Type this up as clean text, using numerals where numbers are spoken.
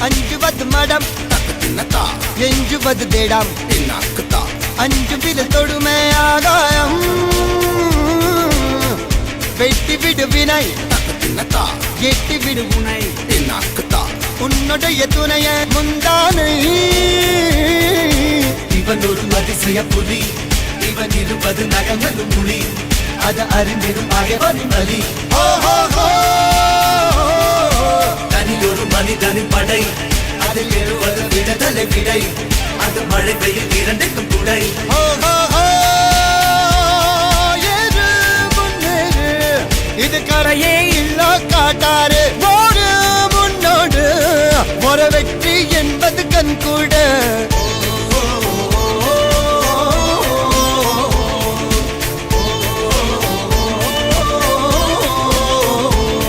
அஞ்சுவது மடம் எஞ்சுவது தேடாம் அஞ்சு விரல் தொடுமே ஆகாயம் வெட்டி விடு வினை எட்டி விடு உனை உன்னுடைய துணைய முந்தானை இவன் ஒரு அதிசய புலி இவன் இருப்பது நகங்களும் மொழி அது அறிந்திடும் ஆயவனின் வலி தனி ஒரு மனிதனின் படை அதில் எழுவது விடுதலை விடை அது மழை பெய்யும்